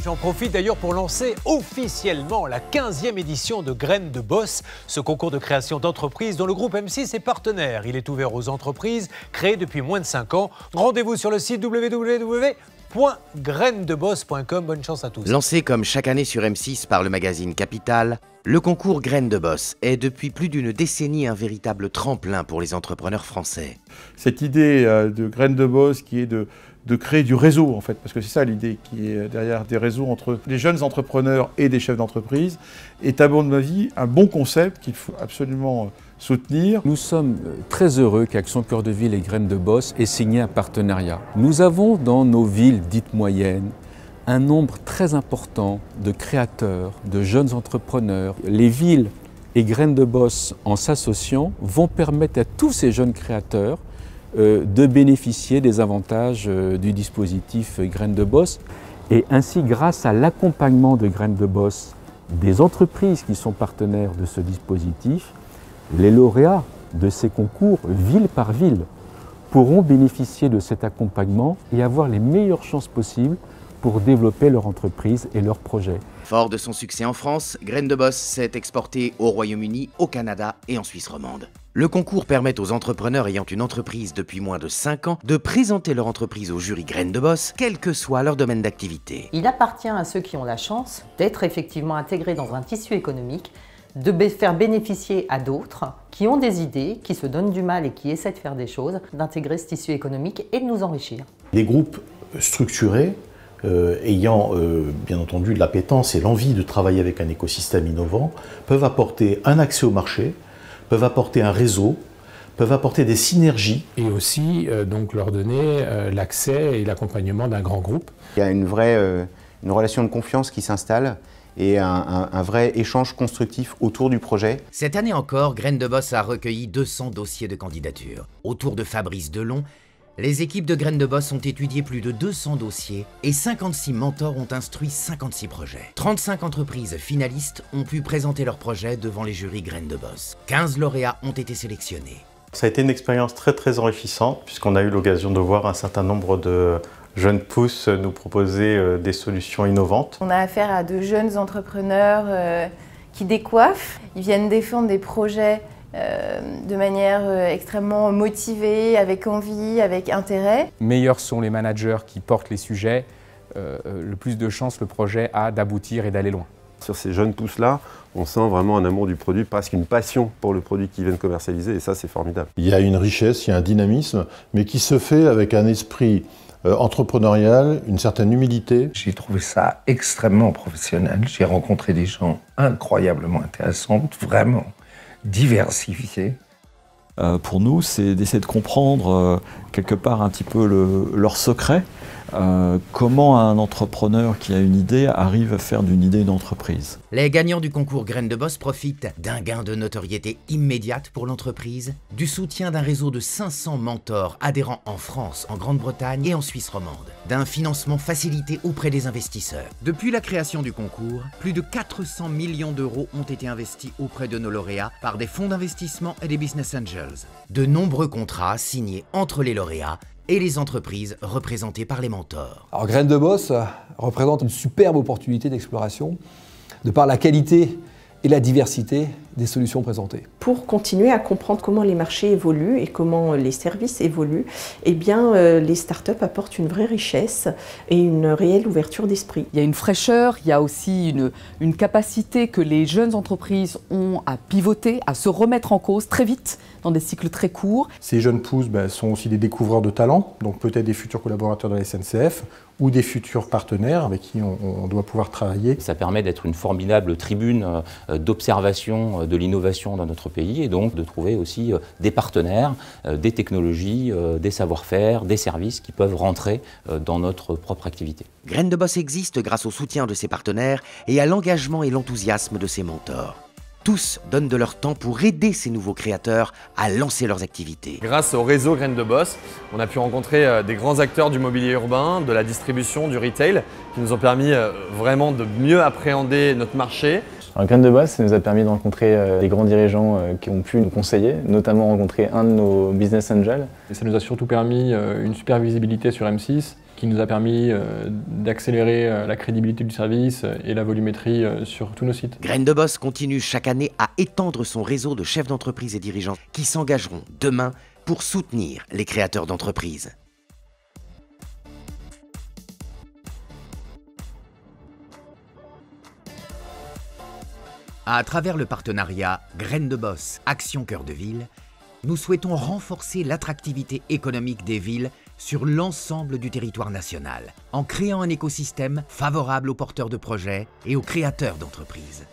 J'en profite d'ailleurs pour lancer officiellement la 15e édition de Graines de Boss, ce concours de création d'entreprises dont le groupe M6 est partenaire. Il est ouvert aux entreprises créées depuis moins de 5 ans. Rendez-vous sur le site www.grainedeboss.com. Bonne chance à tous. Lancé comme chaque année sur M6 par le magazine Capital, le concours Graines de Boss est depuis plus d'une décennie un véritable tremplin pour les entrepreneurs français. Cette idée de Graines de Boss qui est de créer du réseau en fait, parce que c'est ça l'idée qui est derrière des réseaux entre les jeunes entrepreneurs et des chefs d'entreprise, est à mon avis un bon concept qu'il faut absolument soutenir. Nous sommes très heureux qu'Action Cœur de Ville et Graines de Boss aient signé un partenariat. Nous avons dans nos villes dites moyennes un nombre très important de créateurs, de jeunes entrepreneurs. Les villes et Graines de Boss, en s'associant, vont permettre à tous ces jeunes créateurs de bénéficier des avantages du dispositif Graines de Boss. Et ainsi, grâce à l'accompagnement de Graines de Boss, des entreprises qui sont partenaires de ce dispositif, les lauréats de ces concours, ville par ville, pourront bénéficier de cet accompagnement et avoir les meilleures chances possibles pour développer leur entreprise et leurs projets. Fort de son succès en France, Graines de Boss s'est exporté au Royaume-Uni, au Canada et en Suisse romande. Le concours permet aux entrepreneurs ayant une entreprise depuis moins de 5 ans de présenter leur entreprise au jury Graines de Boss, quel que soit leur domaine d'activité. Il appartient à ceux qui ont la chance d'être effectivement intégrés dans un tissu économique, de faire bénéficier à d'autres qui ont des idées, qui se donnent du mal et qui essaient de faire des choses, d'intégrer ce tissu économique et de nous enrichir. Des groupes structurés, ayant bien entendu de l'appétence et l'envie de travailler avec un écosystème innovant, peuvent apporter un accès au marché, peuvent apporter un réseau, peuvent apporter des synergies. Et aussi donc leur donner l'accès et l'accompagnement d'un grand groupe. Il y a une relation de confiance qui s'installe et un vrai échange constructif autour du projet. Cette année encore, Graines de Boss a recueilli 200 dossiers de candidature. Autour de Fabrice Delon, les équipes de Graines de Boss ont étudié plus de 200 dossiers et 56 mentors ont instruit 56 projets. 35 entreprises finalistes ont pu présenter leurs projets devant les jurys Graines de Boss. 15 lauréats ont été sélectionnés. Ça a été une expérience très enrichissante puisqu'on a eu l'occasion de voir un certain nombre de jeunes pousses nous proposer des solutions innovantes. On a affaire à de jeunes entrepreneurs qui décoiffent. Ils viennent défendre des projets de manière extrêmement motivée, avec envie, avec intérêt. Meilleurs sont les managers qui portent les sujets, le plus de chances le projet a d'aboutir et d'aller loin. Sur ces jeunes pousses-là, on sent vraiment un amour du produit, presque une passion pour le produit qu'ils viennent commercialiser, et ça c'est formidable. Il y a une richesse, il y a un dynamisme, mais qui se fait avec un esprit entrepreneurial, une certaine humilité. J'ai trouvé ça extrêmement professionnel. J'ai rencontré des gens incroyablement intéressants, vraiment diversifiés. Pour nous, c'est d'essayer de comprendre quelque part un petit peu leur secret. Comment un entrepreneur qui a une idée arrive à faire d'une idée une entreprise. Les gagnants du concours Graines de Boss profitent d'un gain de notoriété immédiate pour l'entreprise, du soutien d'un réseau de 500 mentors adhérents en France, en Grande-Bretagne et en Suisse romande, d'un financement facilité auprès des investisseurs. Depuis la création du concours, plus de 400 millions d'euros ont été investis auprès de nos lauréats par des fonds d'investissement et des business angels. De nombreux contrats signés entre les lauréats et les entreprises représentées par les mentors. Alors Graines de Boss représente une superbe opportunité d'exploration de par la qualité et la diversité des solutions présentées. Pour continuer à comprendre comment les marchés évoluent et comment les services évoluent, eh bien, les startups apportent une vraie richesse et une réelle ouverture d'esprit. Il y a une fraîcheur, il y a aussi une capacité que les jeunes entreprises ont à pivoter, à se remettre en cause très vite, dans des cycles très courts. Ces jeunes pousses sont aussi des découvreurs de talents, donc peut-être des futurs collaborateurs de la SNCF ou des futurs partenaires avec qui on doit pouvoir travailler. Ça permet d'être une formidable tribune d'observation de l'innovation dans notre pays et donc de trouver aussi des partenaires, des technologies, des savoir-faire, des services qui peuvent rentrer dans notre propre activité. Graines de Boss existe grâce au soutien de ses partenaires et à l'engagement et l'enthousiasme de ses mentors. Tous donnent de leur temps pour aider ces nouveaux créateurs à lancer leurs activités. Grâce au réseau Graines de Boss, on a pu rencontrer des grands acteurs du mobilier urbain, de la distribution, du retail, qui nous ont permis vraiment de mieux appréhender notre marché. Alors, Graines de Boss, ça nous a permis de rencontrer des grands dirigeants qui ont pu nous conseiller, notamment rencontrer un de nos business angels. Et ça nous a surtout permis une super visibilité sur M6 qui nous a permis d'accélérer la crédibilité du service et la volumétrie sur tous nos sites. Graines de Boss continue chaque année à étendre son réseau de chefs d'entreprise et dirigeants qui s'engageront demain pour soutenir les créateurs d'entreprises. À travers le partenariat Graines de Boss, Action Cœur de Ville, nous souhaitons renforcer l'attractivité économique des villes sur l'ensemble du territoire national, en créant un écosystème favorable aux porteurs de projets et aux créateurs d'entreprises.